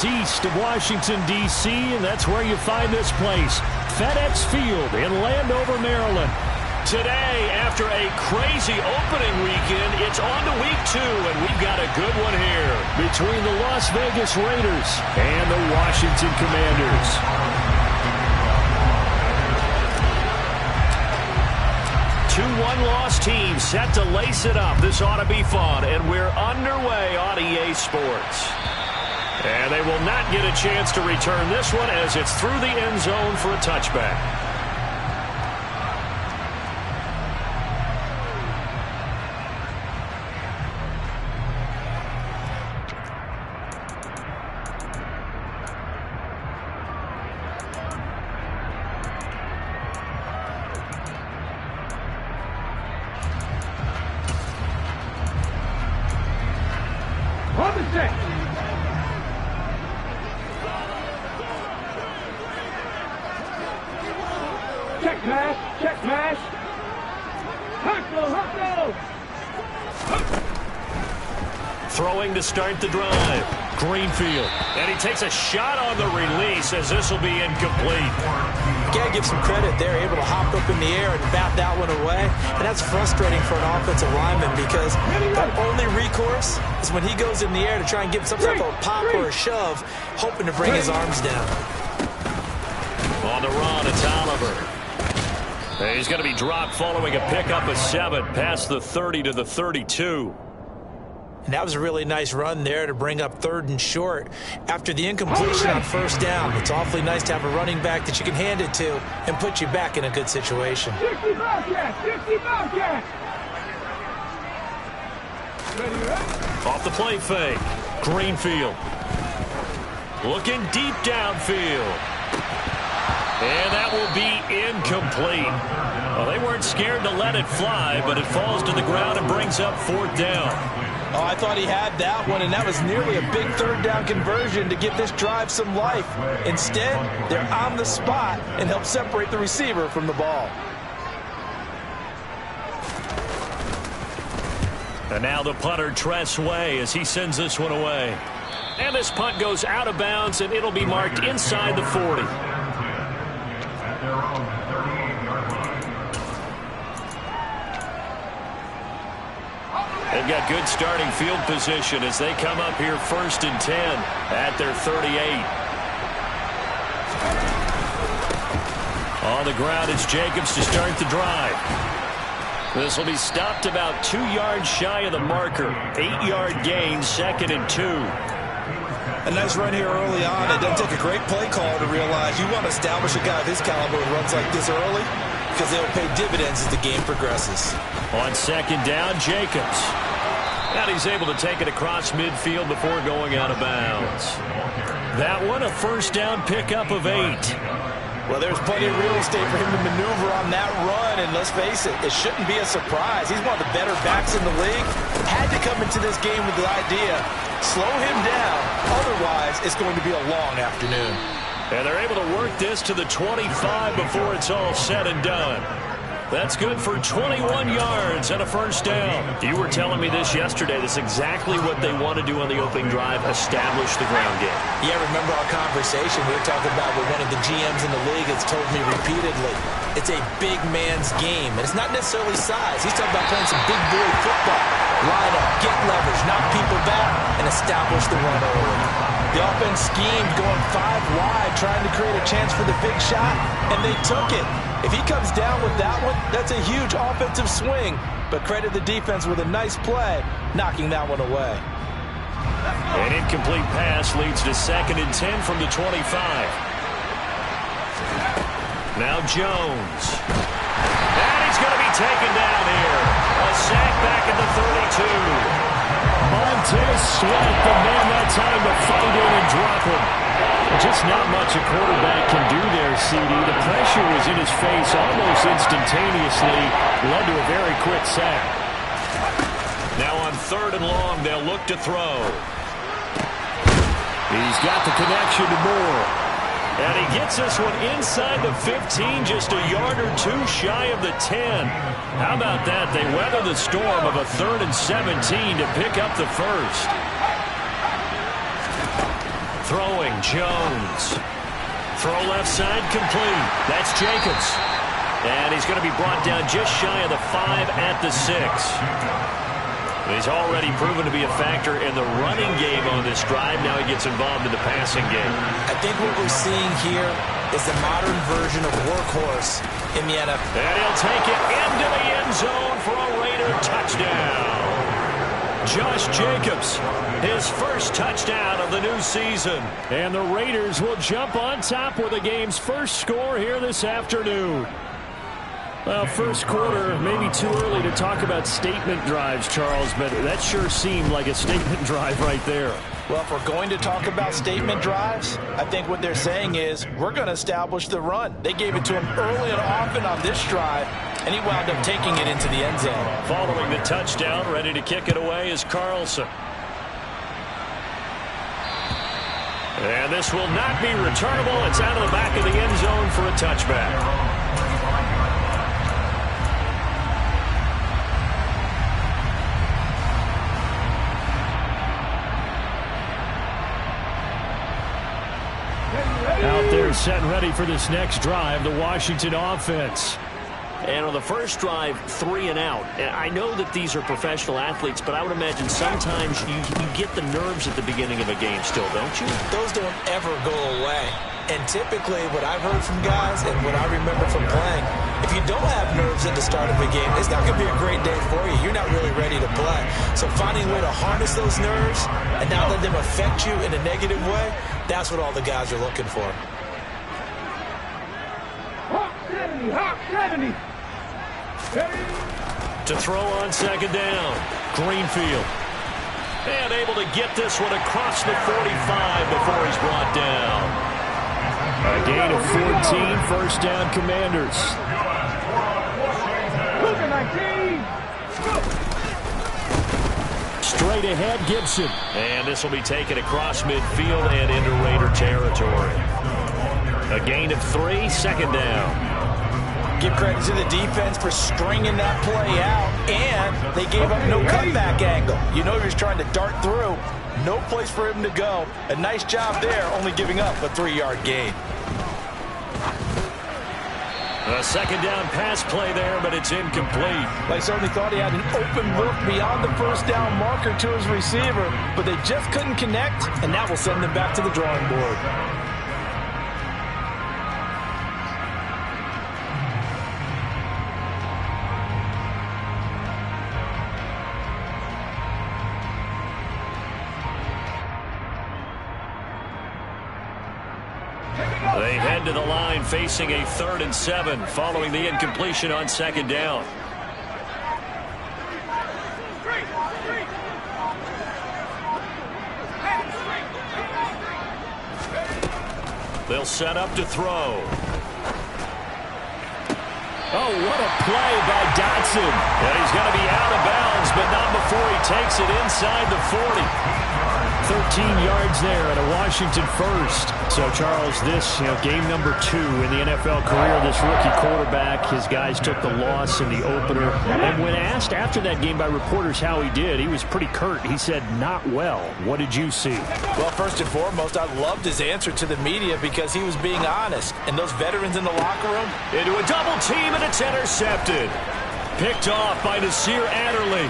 miles east of Washington, D.C., and that's where you find this place, FedEx Field in Landover, Maryland. Today, after a crazy opening weekend, it's on to week 2, and we've got a good one here between the Las Vegas Raiders and the Washington Commanders. Two one-loss teams set to lace it up. This ought to be fun, and we're underway on EA Sports. And they will not get a chance to return this one as it's through the end zone for a touchback. Throwing to start the drive. Greenfield. And he takes a shot on the release as this will be incomplete. Gotta give some credit. They're able to hop up in the air and bat that one away. And that's frustrating for an offensive lineman because the only recourse is when he goes in the air to try and give some type of a pop or a shove, hoping to bring his arms down. On the run, it's Oliver. He's going to be dropped following a pickup of 7 past the 30 to the 32. And that was a really nice run there to bring up 3rd and short. After the incompletion on 1st down, it's awfully nice to have a running back that you can hand it to and put you back in a good situation. 50 Bobcat! 50 Bobcat! Off the play fake. Greenfield. Looking deep downfield. And that will be incomplete. Well, they weren't scared to let it fly, but it falls to the ground and brings up 4th down. Oh, I thought he had that one, and that was nearly a big 3rd down conversion to give this drive some life. Instead, they're on the spot and help separate the receiver from the ball. And now the punter, Tress Way, as he sends this one away. And this punt goes out of bounds, and it'll be marked inside the 40. They've got good starting field position as they come up here 1st and 10 at their 38. On the ground, it's Jacobs to start the drive. This will be stopped about 2 yards shy of the marker. 8-yard gain, 2nd and 2. A nice run here early on. It doesn't take a great play call to realize you want to establish a guy of his caliber who runs like this early because they'll pay dividends as the game progresses. On 2nd down, Jacobs. And he's able to take it across midfield before going out of bounds. That one, a 1st down pickup of 8. Well, there's plenty of real estate for him to maneuver on that run, and let's face it, it shouldn't be a surprise. He's one of the better backs in the league. Had to come into this game with the idea, slow him down, otherwise it's going to be a long afternoon. And they're able to work this to the 25 before it's all said and done. That's good for 21 yards and a 1st down. You were telling me this yesterday. That's exactly what they want to do on the opening drive, establish the ground game. Yeah, remember our conversation we were talking about with one of the GMs in the league that's told me repeatedly, it's a big man's game. And it's not necessarily size. He's talking about playing some big boy football. Line up, get leverage, knock people back, and establish the run early. The offense schemed going 5 wide, trying to create a chance for the big shot, and they took it. If he comes down with that one, that's a huge offensive swing. But credit the defense with a nice play, knocking that one away. An incomplete pass leads to 2nd and 10 from the 25. Now Jones. And he's going to be taken down here. A sack back at the 32. Montez Sweat, the man that time to find in and drop him. Just not much a quarterback can do there, CD. The pressure was in his face almost instantaneously. Led to a very quick sack. Now on 3rd and long, they'll look to throw. He's got the connection to Moore. And he gets this one inside the 15, just a yard or 2 shy of the 10. How about that? They weather the storm of a 3rd and 17 to pick up the 1st. Throwing, Jones. Throw left side, complete. That's Jacobs. And he's going to be brought down just shy of the 5 at the 6. He's already proven to be a factor in the running game on this drive. Now he gets involved in the passing game. I think what we're seeing here is the modern version of workhorse in the NFL. And he'll take it into the end zone for a Raider touchdown. Josh Jacobs, his first touchdown of the new season. And the Raiders will jump on top with the game's first score here this afternoon. Well, first quarter, maybe too early to talk about statement drives, Charles, but that sure seemed like a statement drive right there. Well, if we're going to talk about statement drives, I think what they're saying is we're going to establish the run. They gave it to him early and often on this drive, and he wound up taking it into the end zone. Following the touchdown, ready to kick it away is Carlson. And this will not be returnable. It's out of the back of the end zone for a touchback. Out there set and ready for this next drive, the Washington offense. And on the first drive, 3 and out. And I know that these are professional athletes, but I would imagine sometimes you get the nerves at the beginning of a game still, don't you? Those don't ever go away. And typically what I've heard from guys and what I remember from playing, if you don't have nerves at the start of a game, it's not going to be a great day for you. You're not really ready to play. So finding a way to harness those nerves and not let them affect you in a negative way, that's what all the guys are looking for. Hawk 70, Hawk 70. To throw on second down, Greenfield. And able to get this one across the 45 before he's brought down. A gain of 14, first down Commanders. Straight ahead, Gibson. And this will be taken across midfield and into Raider territory. A gain of 3, second down. Give credit to the defense for stringing that play out, and they gave up no cutback angle. You know he was trying to dart through. No place for him to go. A nice job there, only giving up a 3-yard gain. A second down pass play there, but it's incomplete. They certainly thought he had an open look beyond the first down marker to his receiver, but they just couldn't connect, and that will send them back to the drawing board. They head to the line facing a 3rd and 7 following the incompletion on second down. They'll set up to throw. Oh, what a play by Dotson. And he's going to be out of bounds, but not before he takes it inside the 40. 13 yards there and a Washington first. So, Charles, this, game number 2 in the NFL career, this rookie quarterback, his guys took the loss in the opener. And when asked after that game by reporters how he did, he was pretty curt. He said, not well. What did you see? Well, first and foremost, I loved his answer to the media because he was being honest. And those veterans in the locker room. Into a double team, and it's intercepted. Picked off by Nasir Adderley.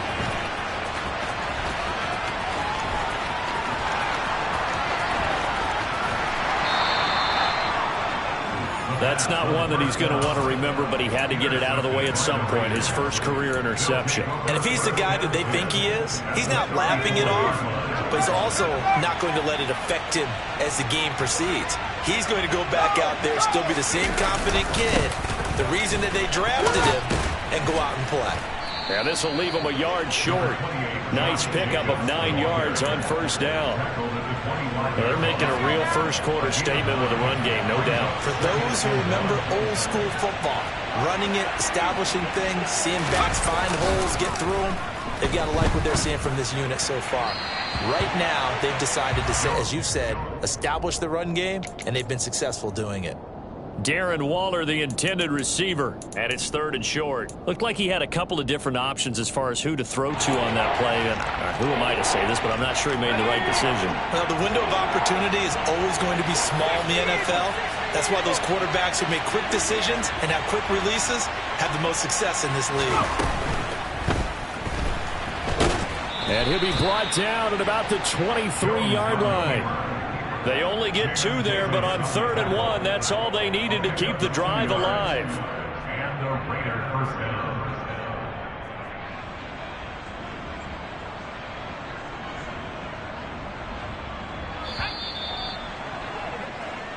That's not one that he's going to want to remember, but he had to get it out of the way at some point, his first career interception. And if he's the guy that they think he is, he's not laughing it off, but he's also not going to let it affect him as the game proceeds. He's going to go back out there, still be the same confident kid, the reason that they drafted him, and go out and play. Yeah, this will leave him a yard short. Nice pickup of 9 yards on first down. They're making a real first quarter statement with a run game, no doubt. For those who remember old school football, running it, establishing things, seeing backs find holes, get through them, they've got to like what they're seeing from this unit so far. Right now, they've decided to, as you said, establish the run game, and they've been successful doing it. Darren Waller, the intended receiver, and it's 3rd and short. Looked like he had a couple of different options as far as who to throw to on that play. And who am I to say this, but I'm not sure he made the right decision. Well, the window of opportunity is always going to be small in the NFL. That's why those quarterbacks who make quick decisions and have quick releases have the most success in this league. And he'll be brought down at about the 23-yard line. They only get 2 there, but on 3rd and 1, that's all they needed to keep the drive alive. And the Raiders first down.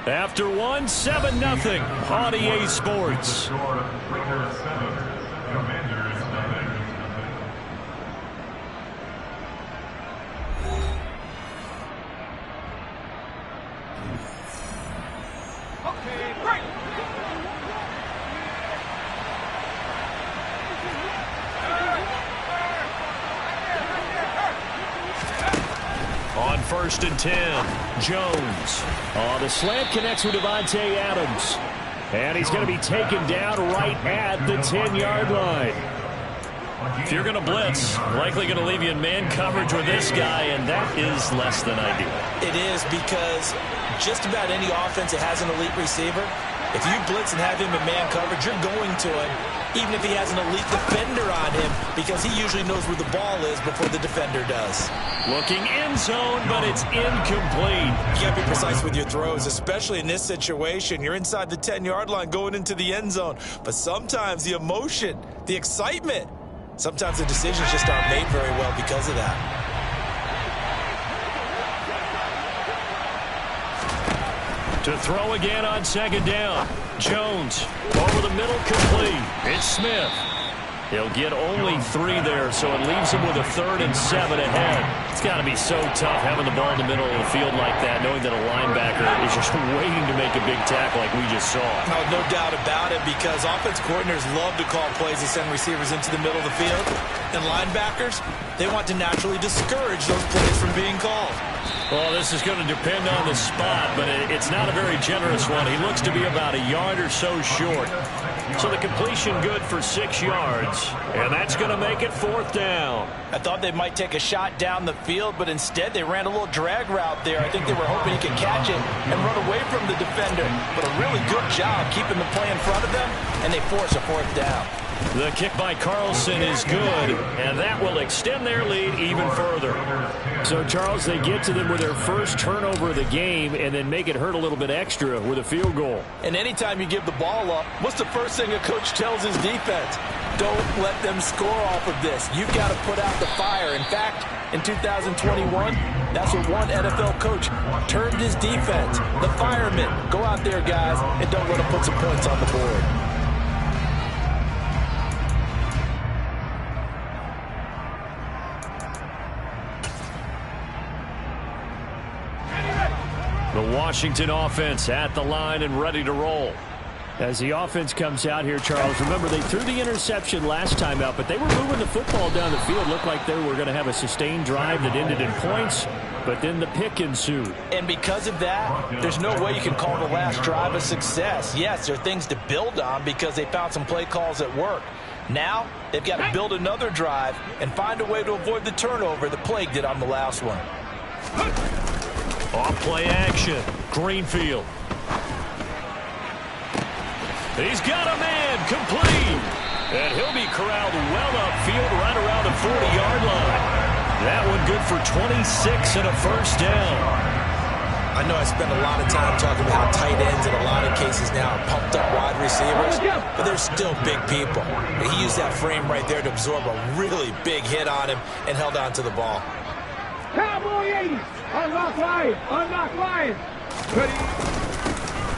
After 1, 7-0 on EA Sports. Raiders 7, Commanders 9. On 1st and 10, Jones. The slant connects with Davante Adams. And he's going to be taken down right at the 10-yard line. If you're going to blitz, likely going to leave you in man coverage with this guy, and that is less than ideal. It is, because just about any offense that has an elite receiver, if you blitz and have him in man coverage, you're going to him, even if he has an elite defender on him, because he usually knows where the ball is before the defender does. Looking end zone, but it's incomplete. You can't be precise with your throws, especially in this situation. You're inside the 10-yard line going into the end zone. But sometimes the emotion, the excitement, sometimes the decisions just aren't made very well because of that. To throw again on 2nd down. Jones over the middle, complete. It's Smith. He'll get only 3 there, so it leaves him with a 3rd and 7 ahead. It's got to be so tough having the ball in the middle of the field like that, knowing that a linebacker is just waiting to make a big tackle like we just saw. No doubt about it, because offense coordinators love to call plays and send receivers into the middle of the field. And linebackers, they want to naturally discourage those plays from being called. Well, this is going to depend on the spot, but it's not a very generous one. He looks to be about a yard or so short. So the completion good for 6 yards, and that's going to make it 4th down. I thought they might take a shot down the field, but instead they ran a little drag route there. I think they were hoping he could catch it and run away from the defender. But a really good job keeping the play in front of them, and they force a 4th down. The kick by Carlson is good, and that will extend their lead even further. So, Charles, they get to them with their first turnover of the game and then make it hurt a little bit extra with a field goal. And anytime you give the ball up, what's the first thing a coach tells his defense? Don't let them score off of this. You've got to put out the fire. In fact, in 2021, that's what one NFL coach termed his defense. The firemen. Go out there, guys, and don't let them put some points on the board. The Washington offense at the line and ready to roll. As the offense comes out here, Charles, remember they threw the interception last time out, but they were moving the football down the field. Looked like they were going to have a sustained drive that ended in points, but then the pick ensued. And because of that, there's no way you can call the last drive a success. Yes, there are things to build on because they found some play calls that work. Now, they've got to build another drive and find a way to avoid the turnover that plagued it on the last one. Off play action. Greenfield. He's got a man complete. And he'll be corralled well upfield right around the 40-yard line. That one good for 26 and a first down. I know I spend a lot of time talking about how tight ends in a lot of cases now are pumped up wide receivers, but they're still big people. And he used that frame right there to absorb a really big hit on him and held on to the ball. Cowboy 80. Unlock Lions. Unlock Lions. Ready.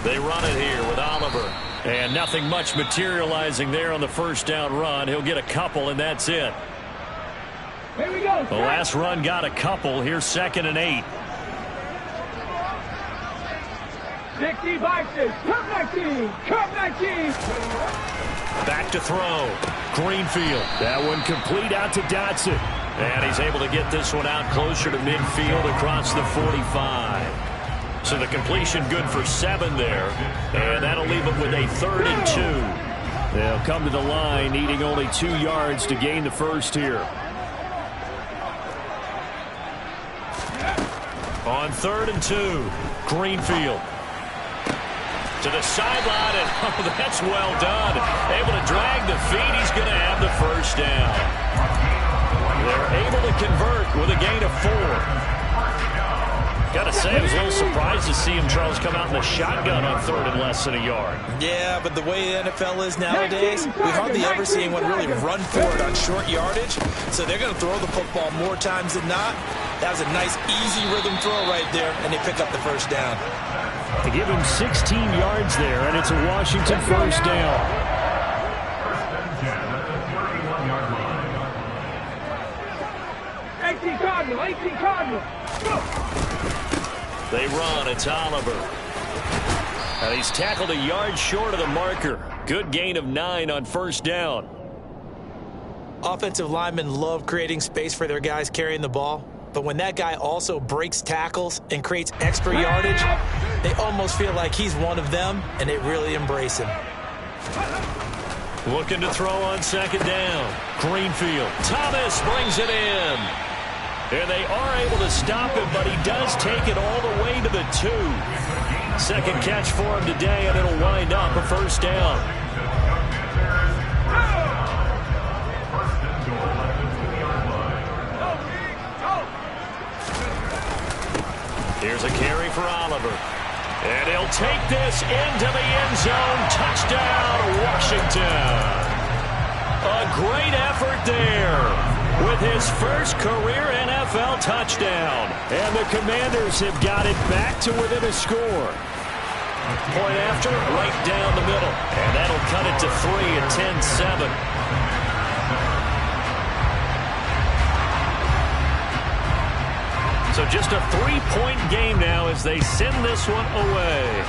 They run it here with Oliver. And nothing much materializing there on the first down run. He'll get a couple, and that's it. Here we go. The last run got a couple. Here's 2nd and 8. 60 boxes. Come 19. Come 19. Back to throw. Greenfield. That one complete out to Dotson. And he's able to get this one out closer to midfield across the 45. So the completion good for 7 there. And that'll leave them with a 3rd and 2. They'll come to the line needing only 2 yards to gain the first here. On 3rd and 2, Greenfield. To the sideline, and oh, that's well done. Able to drag the feet. He's going to have the first down. They're able to convert with a gain of 4. Got to say, I was a little surprised to see him, Charles, come out in the shotgun on 3rd and less than a yard. Yeah, but the way the NFL is nowadays, we hardly ever see anyone really run for it on short yardage. So they're going to throw the football more times than not. That was a nice, easy rhythm throw right there, and they pick up the first down. They give him 16 yards there, and it's a Washington first down. 18 Cardinal, 18 Cardinal. Go. They run. It's Oliver. And he's tackled a yard short of the marker. Good gain of 9 on first down. Offensive linemen love creating space for their guys carrying the ball. But when that guy also breaks tackles and creates extra yardage, they almost feel like he's one of them, and they really embrace him. Looking to throw on 2nd down. Greenfield. Thomas brings it in. And they are able to stop him, but he does take it all the way to the 2. 2nd catch for him today, and it'll wind up a first down. Here's a carry for Oliver. And he'll take this into the end zone. Touchdown, Washington. A great effort there with his first career NFL touchdown. And the Commanders have got it back to within a score. Point after, right down the middle. And that'll cut it to 3 at 10-7. So just a 3-point game now as they send this one away.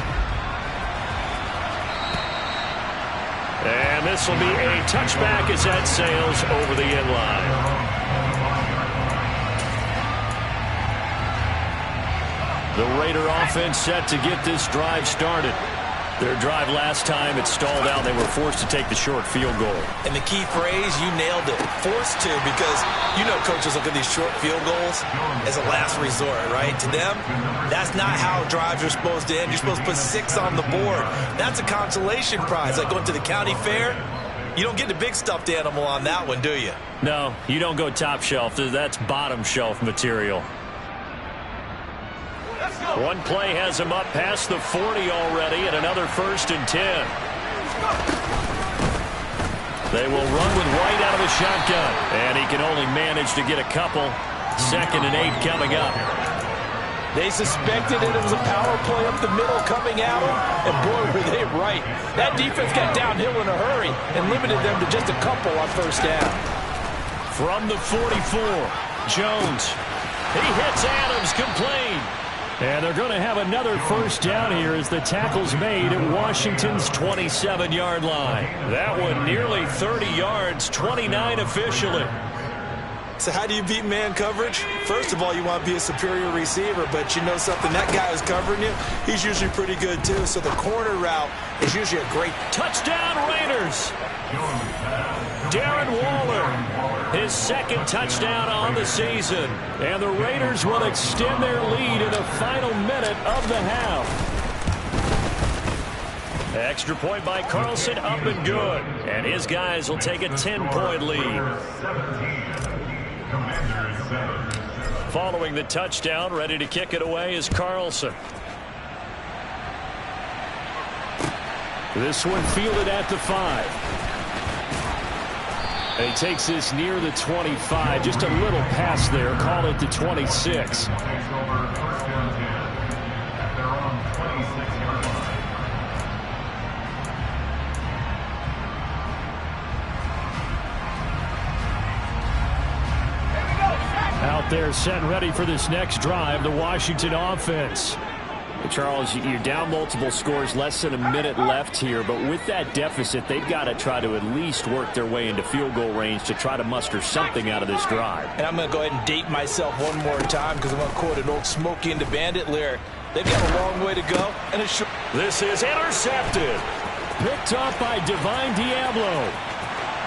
And this will be a touchback as that sails over the end line. The Raider offense set to get this drive started. Their drive last time, it stalled out. They were forced to take the short field goal. And the key phrase, you nailed it. Forced to, because you know coaches look at these short field goals as a last resort, right? To them, that's not how drives are supposed to end. You're supposed to put 6 on the board. That's a consolation prize, like going to the county fair. You don't get the big stuffed animal on that one, do you? No, you don't go top shelf. That's bottom shelf material. One play has him up past the 40 already, and another 1st and 10. They will run with White out of the shotgun, and he can only manage to get a couple. 2nd and 8 coming up. They suspected it was a power play up the middle coming at them, and boy, were they right. That defense got downhill in a hurry and limited them to just a couple on first down. From the 44, Jones. He hits Adams, complete. And they're going to have another first down here as the tackle's made at Washington's 27-yard line. That one nearly 30 yards, 29 officially. So how do you beat man coverage? First of all, you want to be a superior receiver, but you know something, that guy who's covering you, he's usually pretty good too. So the corner route is usually a great touchdown Raiders. Darren Waller, his 2nd touchdown on the season. And the Raiders will extend their lead in the final minute of the half. Extra point by Carlson, up and good. And his guys will take a 10-point lead. Following the touchdown, ready to kick it away is Carlson. This one fielded at the 5. And he takes this near the 25. Just a little pass there. Call it the 26. Out there set and ready for this next drive, the Washington offense. Charles, you're down multiple scores, less than a minute left here, but with that deficit, they've got to try to at least work their way into field goal range to try to muster something out of this drive. And I'm going to go ahead and date myself one more time because I'm going to quote an old Smokey and the Bandit lyric. They've got a long way to go, and it should. This is intercepted. Picked up by Divine Diablo.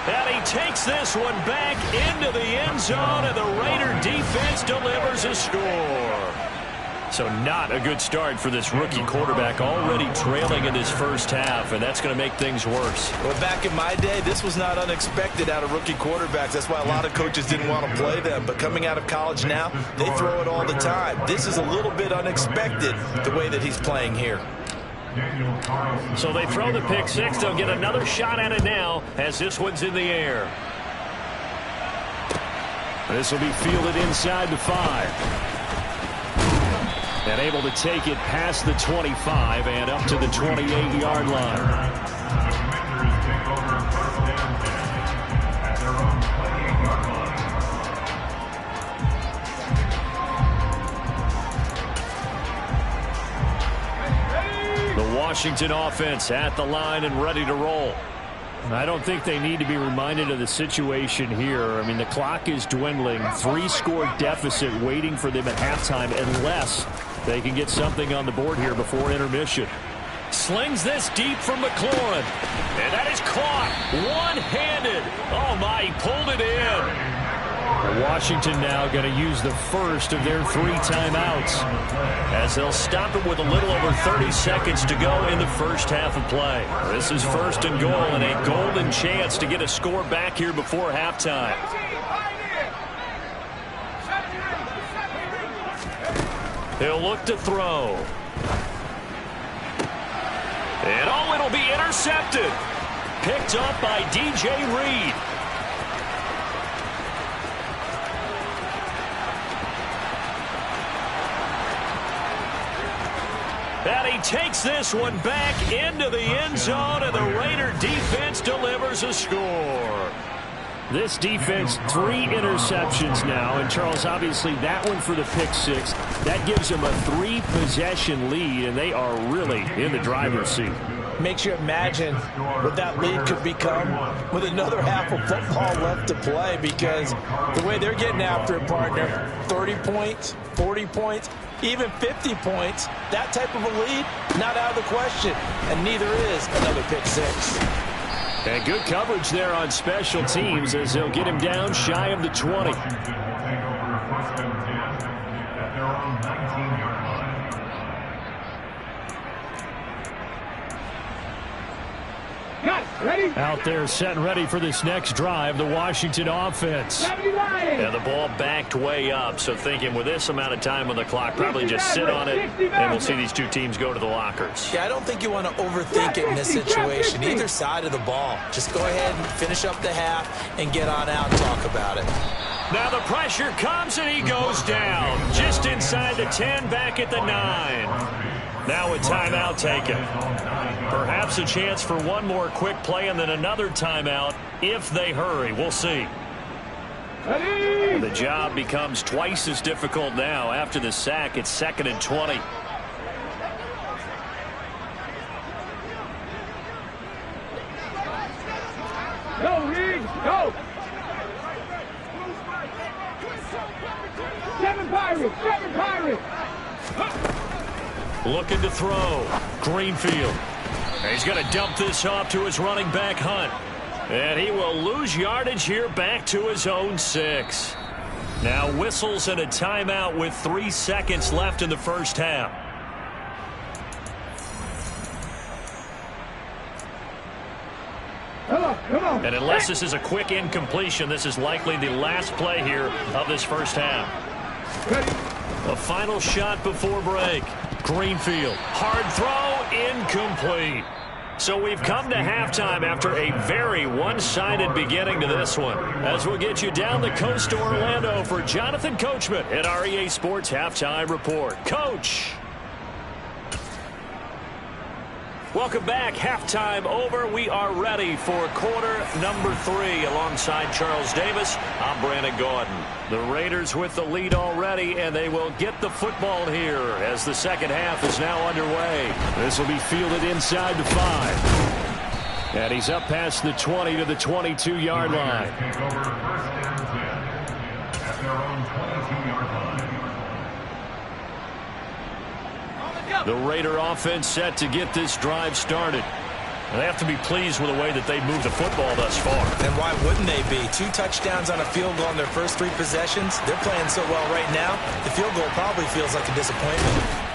And he takes this one back into the end zone, and the Raider defense delivers a score. So not a good start for this rookie quarterback, already trailing in his first half, and that's going to make things worse. Well, back in my day, this was not unexpected out of rookie quarterbacks. That's why a lot of coaches didn't want to play them. But coming out of college now, they throw it all the time. This is a little bit unexpected, the way that he's playing here. So they throw the pick six. They'll get another shot at it now as this one's in the air. This will be fielded inside the 5. And able to take it past the 25 and up to the 28-yard line. The Washington offense at the line and ready to roll. I don't think they need to be reminded of the situation here. I mean, the clock is dwindling. 3-score deficit waiting for them at halftime unless they can get something on the board here before intermission. Slings this deep from McLaurin. And that is caught one-handed. Oh, my, he pulled it in. Washington now going to use the first of their 3 timeouts as they'll stop it with a little over 30 seconds to go in the first half of play. This is 1st and goal and a golden chance to get a score back here before halftime. He'll look to throw. And oh, it'll be intercepted. Picked up by DJ Reed. And he takes this one back into the end zone, and the Raider defense delivers a score. This defense, 3 interceptions now. And, Charles, obviously that one for the pick six. That gives them a 3-possession lead, and they are really in the driver's seat. Makes you imagine what that lead could become with another half of football left to play, because the way they're getting after it, partner, 30 points, 40 points, even 50 points, that type of a lead, not out of the question, and neither is another pick six. And good coverage there on special teams as they'll get him down shy of the 20. Ready? Out there set and ready for this next drive, the Washington offense. And the ball backed way up, so thinking with this amount of time on the clock, probably just sit on it, and we'll see these two teams go to the lockers. Yeah, I don't think you want to overthink it in this situation. Either side of the ball. Just go ahead and finish up the half and get on out and talk about it. Now the pressure comes, and he goes down. Just inside the 10, back at the 9. Now a timeout taken. Perhaps a chance for one more quick play and then another timeout if they hurry. We'll see. The job becomes twice as difficult now after the sack. It's 2nd and 20. Go, Reed, go! 7 Pirates! Looking to throw. Greenfield. He's going to dump this off to his running back, Hunt. And he will lose yardage here back to his own 6. Now whistles and a timeout with 3 seconds left in the first half. Come on. And unless this is a quick incompletion, this is likely the last play here of this first half. Ready? A final shot before break. Greenfield. Hard throw. Incomplete. So we've come to halftime after a very one-sided beginning to this one. As we'll get you down the coast to Orlando for Jonathan Coachman at our EA Sports Halftime Report. Coach. Welcome back. Halftime over. We are ready for quarter number 3 alongside Charles Davis. I'm Brandon Gordon. The Raiders with the lead already, and they will get the football here as the second half is now underway. This will be fielded inside the 5. And he's up past the 20 to the 22-yard line. Take over 1st and 10 at their own 22-yard line. The Raider offense set to get this drive started. They have to be pleased with the way that they moved the football thus far. And why wouldn't they be? 2 touchdowns on a field goal in their first 3 possessions. They're playing so well right now, the field goal probably feels like a disappointment.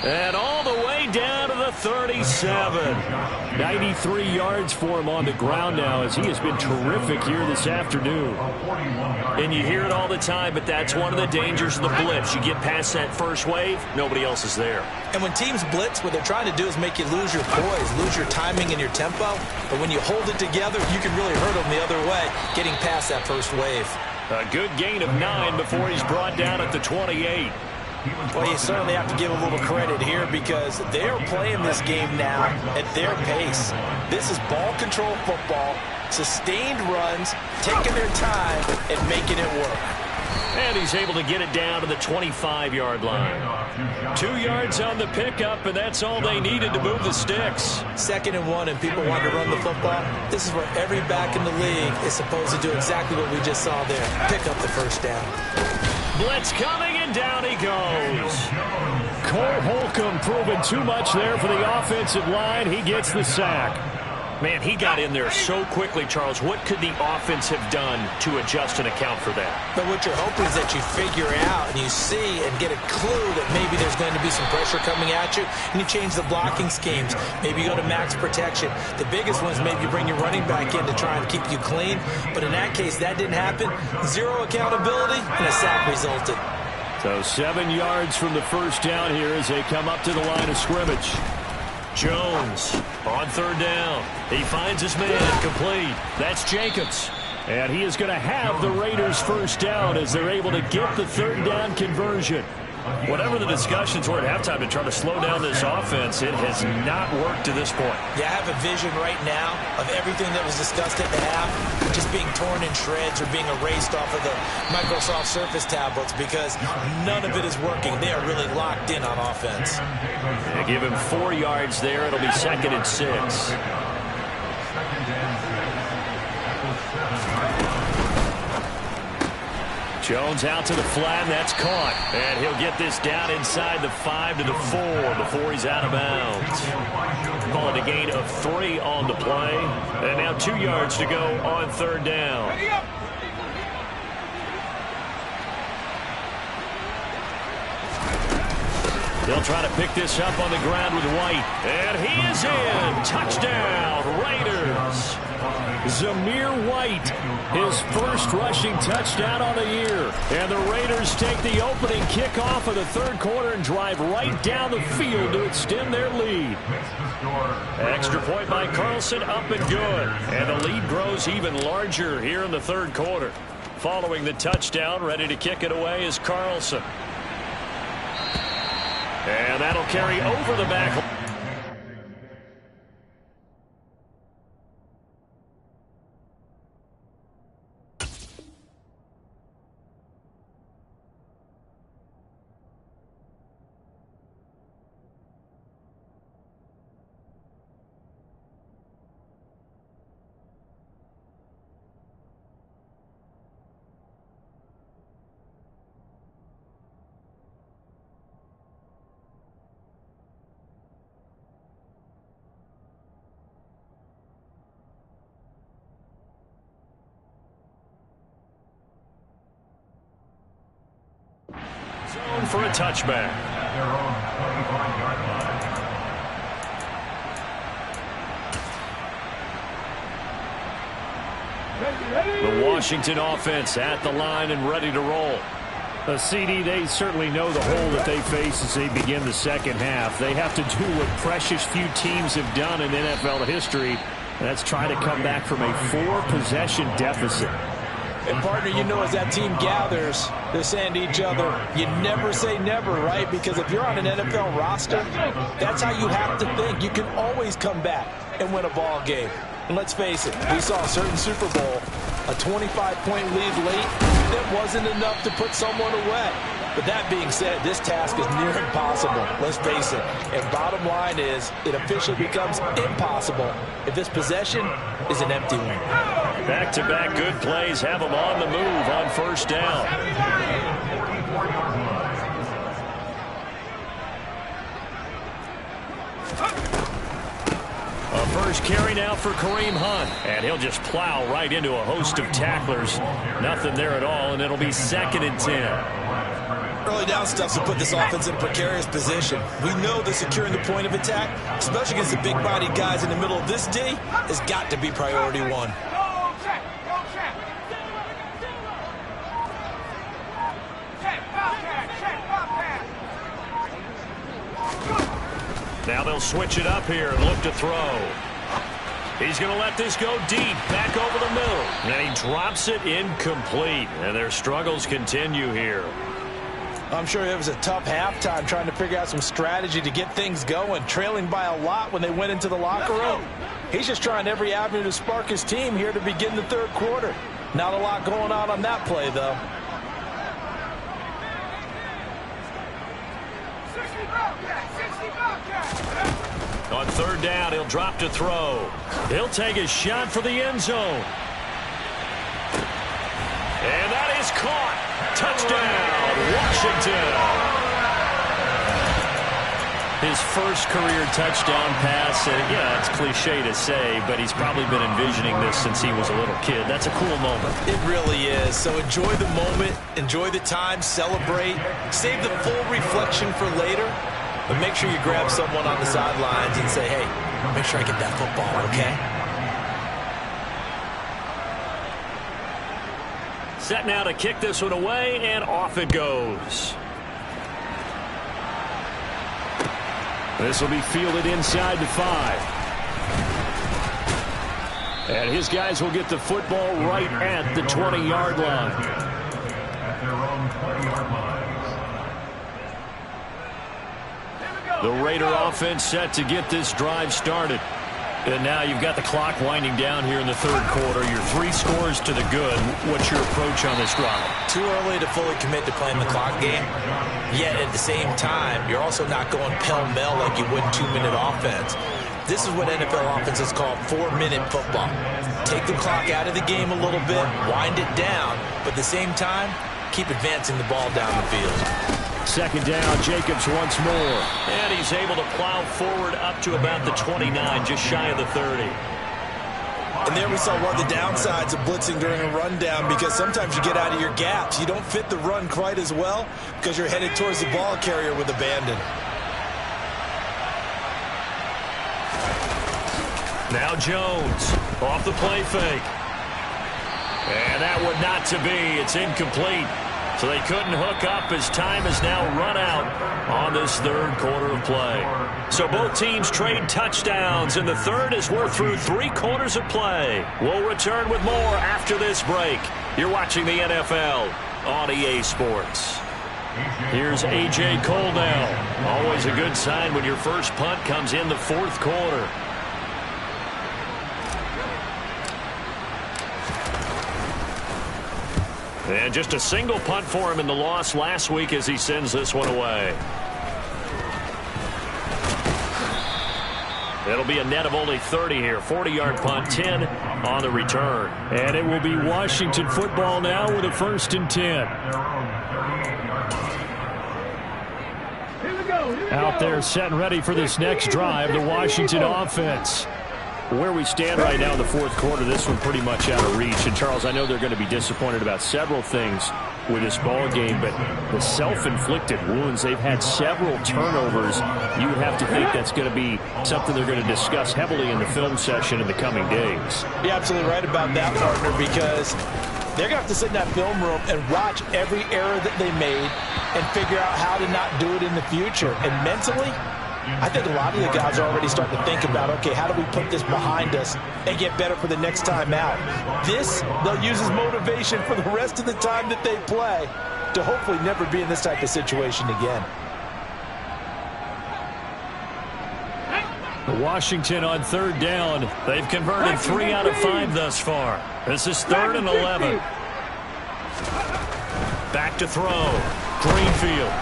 And all the way down to the 37. 93 yards for him on the ground now, as he has been terrific here this afternoon. And you hear it all the time, but that's one of the dangers of the blitz. You get past that first wave, nobody else is there. And when teams blitz, what they're trying to do is make you lose your poise, lose your timing and your tempo. But when you hold it together, you can really hurt them the other way, getting past that first wave. A good gain of 9 before he's brought down at the 28. Well, you certainly have to give a little credit here because they're playing this game now at their pace. This is ball control football, sustained runs, taking their time and making it work. And he's able to get it down to the 25-yard line. 2 yards on the pickup, and that's all they needed to move the sticks. 2nd and 1, and people want to run the football. This is where every back in the league is supposed to do exactly what we just saw there, pick up the first down. Blitz coming, and down he goes. Cole Holcomb proving too much there for the offensive line. He gets the sack. Man, he got in there so quickly, Charles. What could the offense have done to adjust and account for that? But what you're hoping is that you figure out and you see and get a clue that maybe there's going to be some pressure coming at you, and you change the blocking schemes. Maybe you go to max protection. The biggest one is maybe you bring your running back in to try and keep you clean. But in that case, that didn't happen. 0 accountability, and a sack resulted. So 7 yards from the first down here as they come up to the line of scrimmage. Jones on 3rd down. He finds his man complete. That's Jacobs. And he is going to have the Raiders first down as they're able to get the 3rd down conversion. Whatever the discussions were at halftime to try to slow down this offense, it has not worked to this point. Yeah, I have a vision right now of everything that was discussed at the half just being torn in shreds or being erased off of the Microsoft Surface tablets because none of it is working. They are really locked in on offense. They give him 4 yards there. It'll be 2nd and 6. Jones out to the flat, and that's caught. And he'll get this down inside the 5 to the 4 before he's out of bounds. Call it a gain of 3 on the play. And now 2 yards to go on 3rd down. They'll try to pick this up on the ground with White. And he is in. Touchdown, Raiders. Zamir White, his first rushing touchdown on the year. And the Raiders take the opening kickoff of the 3rd quarter and drive right down the field to extend their lead. Extra point by Carlson, up and good. And the lead grows even larger here in the 3rd quarter. Following the touchdown, ready to kick it away is Carlson. And that'll carry over the back. Zone for a touchback. The Washington offense at the line and ready to roll. CD, they certainly know the hole that they face as they begin the 2nd half. They have to do what precious few teams have done in NFL history. That's try to come back from a 4-possession deficit. And, partner, you know, as that team gathers, they're saying to each other, you never say never, right? Because if you're on an NFL roster, that's how you have to think. You can always come back and win a ball game. And let's face it, we saw a certain Super Bowl, a 25-point lead late, that wasn't enough to put someone away. But that being said, this task is near impossible, let's face it. And bottom line is, it officially becomes impossible if this possession is an empty one. Back-to-back good plays have them on the move on 1st down. first carry now for Kareem Hunt. And he'll just plow right into a host of tacklers. Nothing there at all, and it'll be 2nd and 10. Early down stuff to put this offense in a precarious position. We know that securing the point of attack, especially against the big-bodied guys in the middle of this D, has got to be priority one. Now they'll switch it up here and look to throw. He's going to let this go deep, back over the middle. And he drops it incomplete. And their struggles continue here. I'm sure it was a tough halftime trying to figure out some strategy to get things going, trailing by a lot when they went into the locker room. He's just trying every avenue to spark his team here to begin the 3rd quarter. Not a lot going on that play, though. On 3rd down, he'll drop to throw. He'll take a shot for the end zone. And that is caught. Touchdown, Washington. His first career touchdown pass. Yeah, it's cliche to say, but he's probably been envisioning this since he was a little kid. That's a cool moment. It really is. So enjoy the moment, enjoy the time, celebrate, save the full reflection for later. But make sure you grab someone on the sidelines and say, hey, make sure I get that football, okay? Set now to kick this one away, and off it goes. This will be fielded inside the 5. And his guys will get the football right at the 20-yard line. At their own 20-yard line. The Raider offense set to get this drive started. And now you've got the clock winding down here in the 3rd quarter. You're 3 scores to the good. What's your approach on this drive? Too early to fully commit to playing the clock game. Yet at the same time, you're also not going pell-mell like you would 2-minute offense. This is what NFL offenses call 4-minute football. Take the clock out of the game a little bit, wind it down, but at the same time, keep advancing the ball down the field. 2nd down, Jacobs once more. And he's able to plow forward up to about the 29, just shy of the 30. And there we saw one of the downsides of blitzing during a rundown, because sometimes you get out of your gaps. You don't fit the run quite as well because you're headed towards the ball carrier with abandon. Now Jones off the play fake. And that one not to be. It's incomplete. So they couldn't hook up as time has now run out on this 3rd quarter of play. So both teams trade touchdowns in the 3rd as we're through 3 quarters of play. We'll return with more after this break. You're watching the NFL on EA Sports. Here's A.J. Coldell. Always a good sign when your first punt comes in the 4th quarter. And just a single punt for him in the loss last week as he sends this one away. It'll be a net of only 30 here. 40-yard punt, 10 on the return. And it will be Washington football now with a 1st and 10. Out there set and ready for this next drive, the Washington offense. Where we stand right now in the 4th quarter, this one pretty much out of reach. And, Charles, I know they're going to be disappointed about several things with this ball game, but the self-inflicted wounds, they've had several turnovers. You would have to think that's going to be something they're going to discuss heavily in the film session in the coming days. You're absolutely right about that, partner, because they're going to have to sit in that film room and watch every error that they made and figure out how to not do it in the future. And mentally, I think a lot of the guys are already starting to think about, okay, how do we put this behind us and get better for the next time out? This, they'll use as motivation for the rest of the time that they play to hopefully never be in this type of situation again. Washington on 3rd down. They've converted 3 out of 5 thus far. This is 3rd and 11. Back to throw. Greenfield.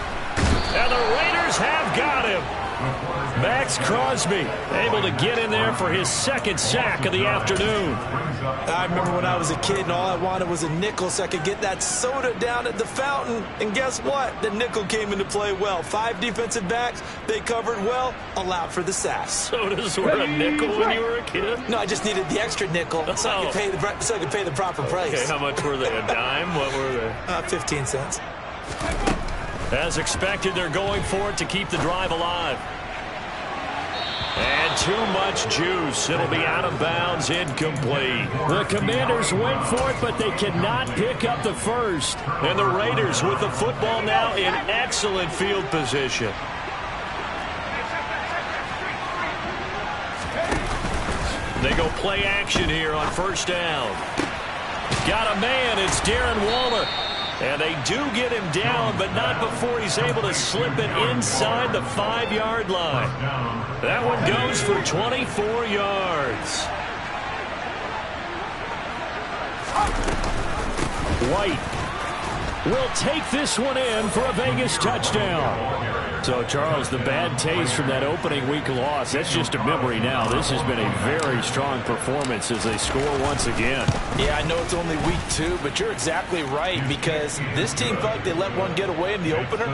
And the Raiders have got him. Max Crosby able to get in there for his second sack of the afternoon. I remember when I was a kid and all I wanted was a nickel so I could get that soda down at the fountain. And guess what? The nickel came into play well. 5 defensive backs, they covered well, allowed for the sacks. Sodas were a nickel when you were a kid? No, I just needed the extra nickel so I could pay the proper price. Okay, how much were they? A dime? What were they? 15 cents. As expected, they're going for it to keep the drive alive. And too much juice. It'll be out of bounds, incomplete. The Commanders went for it, but they cannot pick up the first. And the Raiders with the football now in excellent field position. They go play action here on first down. Got a man. It's Darren Waller. And they do get him down, but not before he's able to slip it inside the 5-yard line. That one goes for 24 yards. White will take this one in for a Vegas touchdown. So, Charles, the bad taste from that opening week loss, that's just a memory now. This has been a very strong performance as they score once again. Yeah, I know it's only week 2, but you're exactly right because this team felt like they let one get away in the opener.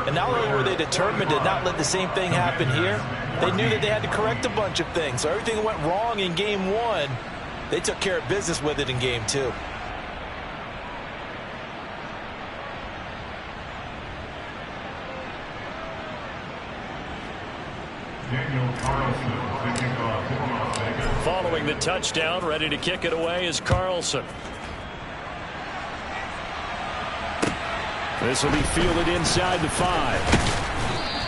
And not only were they determined to not let the same thing happen here, they knew that they had to correct a bunch of things. So everything that went wrong in game 1, they took care of business with it in game 2. Following the touchdown, ready to kick it away is Carlson. This will be fielded inside the 5.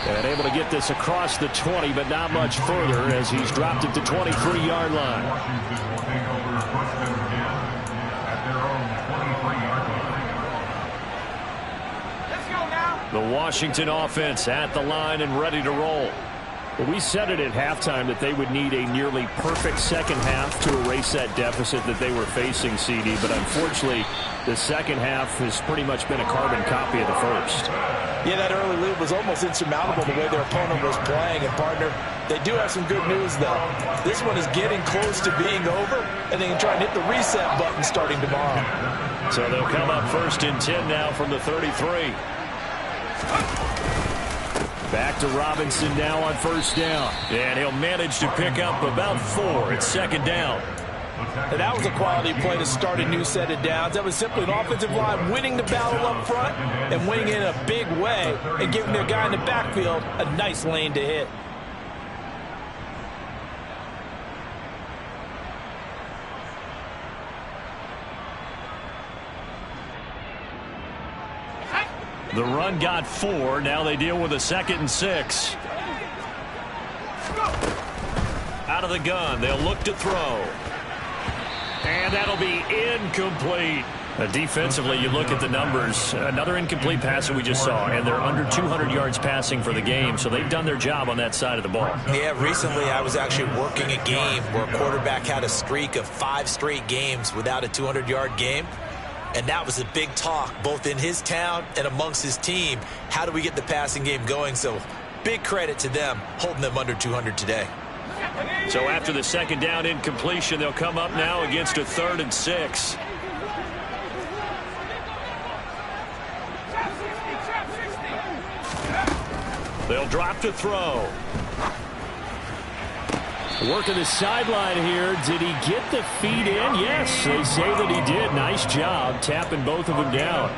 And able to get this across the 20, but not much further as he's dropped it to 23-yard line. Washington will take over first and 10 at their own 23-yard line. The Washington offense at the line and ready to roll. Well, we said it at halftime that they would need a nearly perfect second half to erase that deficit that they were facing, CD. But unfortunately, the second half has pretty much been a carbon copy of the first. Yeah, that early lead was almost insurmountable the way their opponent was playing. And, partner, they do have some good news, though. This one is getting close to being over, and they can try and hit the reset button starting tomorrow. So they'll come up first and 10 now from the 33. Back to Robinson now on first down. And he'll manage to pick up about 4. It's second down. And that was a quality play to start a new set of downs. That was simply an offensive line winning the battle up front and winning it in a big way and giving their guy in the backfield a nice lane to hit. The run got 4. Now they deal with a 2nd and 6. Out of the gun. They'll look to throw. And that'll be incomplete. Defensively, you look at the numbers. Another incomplete pass that we just saw, and they're under 200 yards passing for the game, so they've done their job on that side of the ball. Yeah, recently I was actually working a game where a quarterback had a streak of 5 straight games without a 200-yard game. And that was a big talk, both in his town and amongst his team. How do we get the passing game going? So big credit to them, holding them under 200 today. So after the second down incompletion, they'll come up now against a 3rd and 6. They'll drop to throw. Working the sideline here. Did he get the feet in? Yes, they say that he did. Nice job tapping both of them down.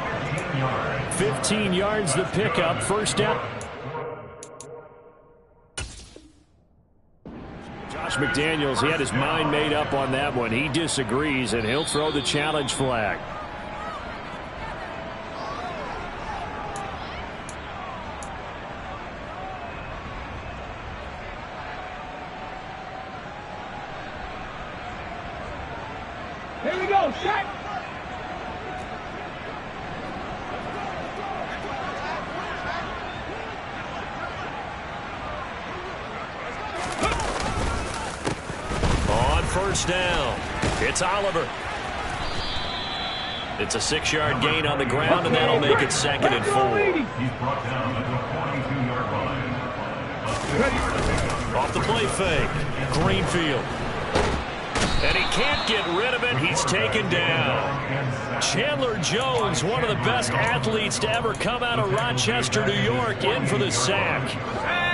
15 yards the pickup. First down. Josh McDaniels, he had his mind made up on that one. He disagrees, and he'll throw the challenge flag. Here we go, set. On first down, it's Oliver. It's a 6-yard gain on the ground, and that'll make it 2nd and 4. He's brought down at the 42-yard line. Off the play fake. Greenfield. And he can't get rid of it. He's taken down. Chandler Jones, one of the best athletes to ever come out of Rochester, New York, in for the sack.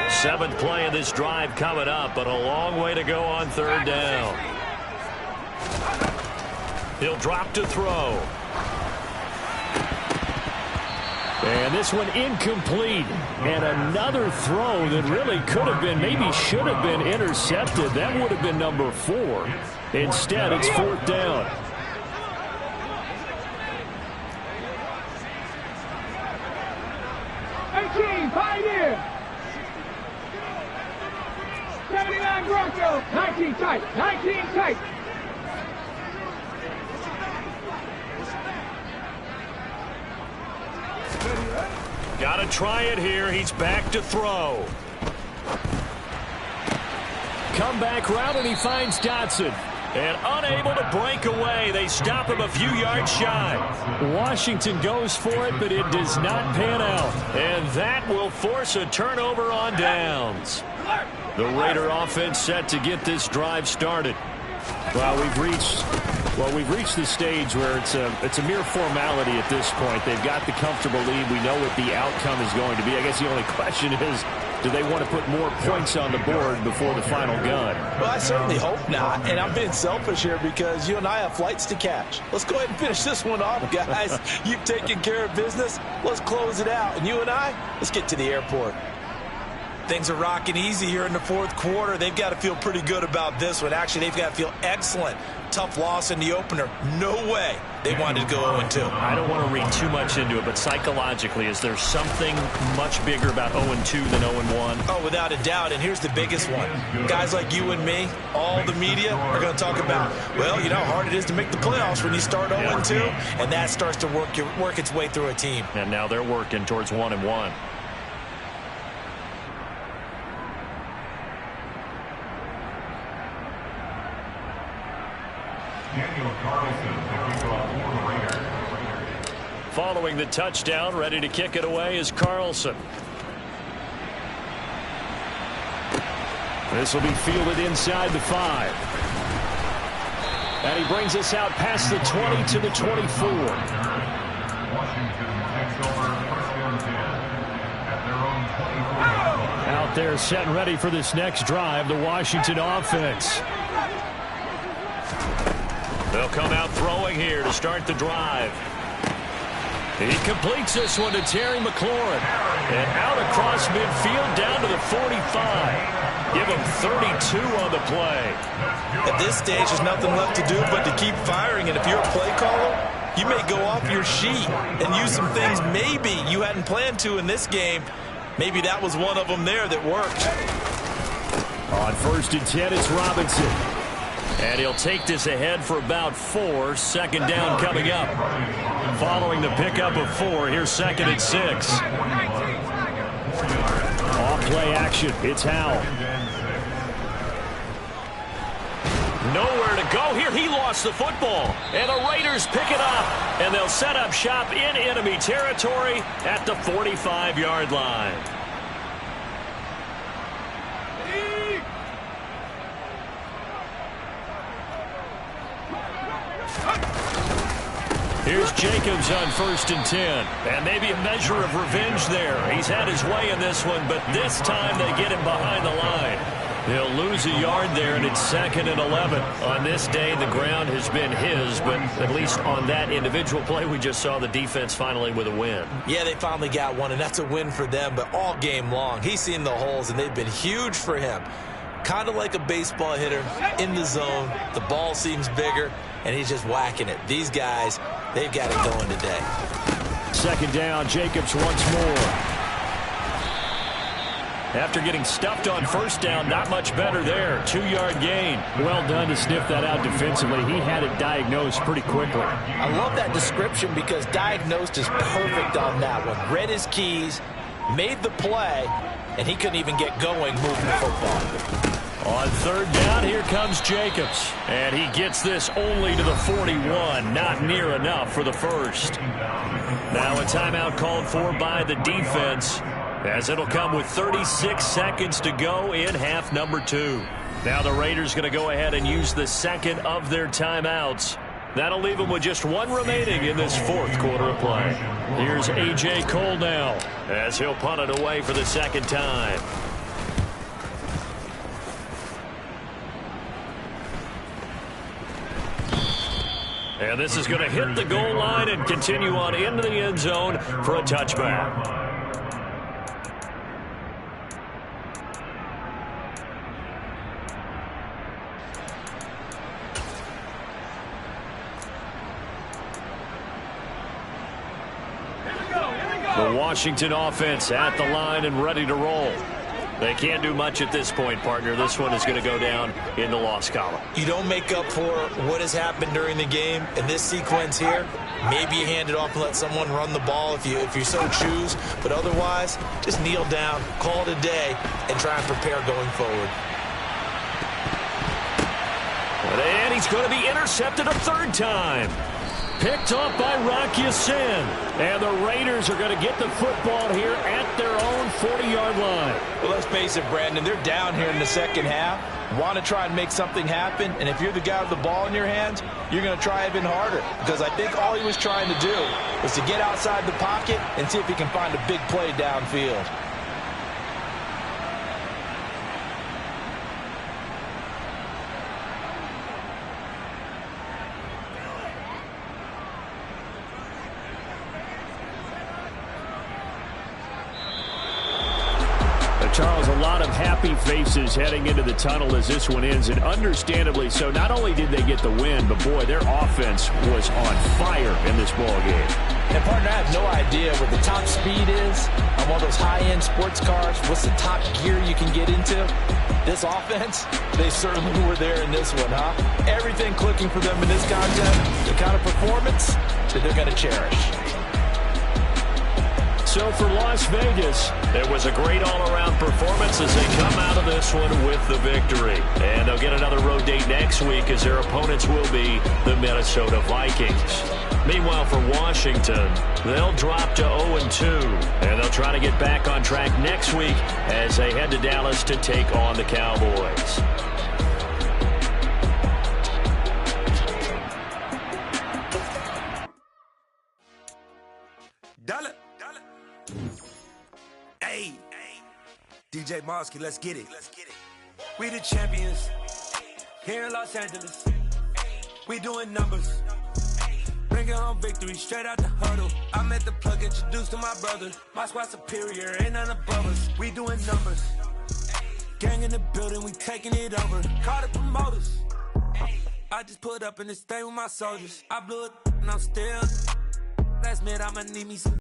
7th play of this drive coming up, but a long way to go on 3rd down. He'll drop to throw. And this one incomplete. And another throw that really could have been, maybe should have been intercepted. That would have been number 4. Instead, it's 4th down. Pioneer. 79 Bronco. 19 tight. 19 tight. Got to try it here. He's back to throw. Comeback route, and he finds Dotson. And unable to break away. They stop him a few yards shy. Washington goes for it, but it does not pan out. And that will force a turnover on downs. The Raider offense set to get this drive started. Well, we've reached the stage where it's a mere formality at this point. They've got the comfortable lead. We know what the outcome is going to be. I guess the only question is, do they want to put more points on the board before the final gun? Well, I certainly hope not. And I'm being selfish here because you and I have flights to catch. Let's go ahead and finish this one off, guys. You've taken care of business. Let's close it out. And you and I, let's get to the airport. Things are rocking easy here in the 4th quarter. They've got to feel pretty good about this one. Actually, they've got to feel excellent. Tough loss in the opener. No way they wanted to go 0-2. I don't want to read too much into it, but psychologically, is there something much bigger about 0-2 than 0-1? Oh, without a doubt. And here's the biggest one. Guys like you and me, all the media are going to talk about, well, you know how hard it is to make the playoffs when you start 0-2. And that starts to work its way through a team. And now they're working towards 1-1. Daniel Carlson, the kickoff for the Raiders. Following the touchdown, ready to kick it away is Carlson. This will be fielded inside the 5. And he brings us out past the 20 to the 24. Washington takes over 1st and 10 at their own 24. Out there set and ready for this next drive, the Washington offense. They'll come out throwing here to start the drive. He completes this one to Terry McLaurin. And out across midfield down to the 45. Give him 32 on the play. At this stage, there's nothing left to do but to keep firing. And if you're a play caller, you may go off your sheet and use some things maybe you hadn't planned to in this game. Maybe that was one of them there that worked. On 1st and 10, it's Robinson. And he'll take this ahead for about 4. 2nd down coming up. Following the pickup of 4, here's 2nd and 6. Off play action. It's Howell. Nowhere to go here. He lost the football. And the Raiders pick it up. And they'll set up shop in enemy territory at the 45-yard line. Here's Jacobs on 1st and 10. And maybe a measure of revenge there. He's had his way in this one, but this time they get him behind the line. They'll lose a yard there, and it's 2nd and 11. On this day, the ground has been his, but at least on that individual play, we just saw the defense finally with a win. Yeah, they finally got one, and that's a win for them, but all game long, he's seen the holes, and they've been huge for him. Kind of like a baseball hitter in the zone. The ball seems bigger, and he's just whacking it. These guys, they've got it going today. 2nd down, Jacobs once more. After getting stuffed on 1st down, not much better there. 2-yard gain. Well done to sniff that out defensively. He had it diagnosed pretty quickly. I love that description because diagnosed is perfect on that one. Read his keys, made the play, and he couldn't even get going moving the football. On 3rd down, here comes Jacobs. And he gets this only to the 41. Not near enough for the 1st. Now a timeout called for by the defense. as it'll come with 36 seconds to go in half number 2. Now the Raiders going to go ahead and use the second of their timeouts. That'll leave them with just one remaining in this fourth quarter of play. Here's A.J. Cole now as he'll punt it away for the second time. And this is going to hit the goal line and continue on into the end zone for a touchback. The Washington offense at the line and ready to roll. They can't do much at this point, partner. This one is going to go down in the loss column. You don't make up for what has happened during the game in this sequence here. Maybe you hand it off and let someone run the ball if you so choose. But otherwise, just kneel down, call it a day, and try and prepare going forward. And he's going to be intercepted a third time. Picked off by Rock Ya-Sin. And the Raiders are going to get the football here at their own 40-yard line. Well, let's face it, Brandon, they're down here in the second half. Want to try and make something happen, and if you're the guy with the ball in your hands, you're going to try even harder. Because I think all he was trying to do was to get outside the pocket and see if he can find a big play downfield. Charles, a lot of happy faces heading into the tunnel as this one ends, and understandably so. Not only did they get the win, but, boy, their offense was on fire in this ball game. And, partner, I have no idea what the top speed is on one of those high-end sports cars. What's the top gear you can get into? This offense, they certainly were there in this one, huh? Everything clicking for them in this contest, the kind of performance that they're going to cherish. So for Las Vegas, it was a great all-around performance as they come out of this one with the victory. And they'll get another road date next week as their opponents will be the Minnesota Vikings. Meanwhile, for Washington, they'll drop to 0-2, and they'll try to get back on track next week as they head to Dallas to take on the Cowboys. Hey, DJ Mosky, let's get it. We the champions here in Los Angeles. We doing numbers. Bringing home victory straight out the huddle. I'm at the plug, introduced to my brother. My squad superior, ain't none above us. We doing numbers. Gang in the building, we taking it over. Call the promoters. I just put up in this thing with my soldiers. I blew it and I'm still. Last minute, I'ma need me some.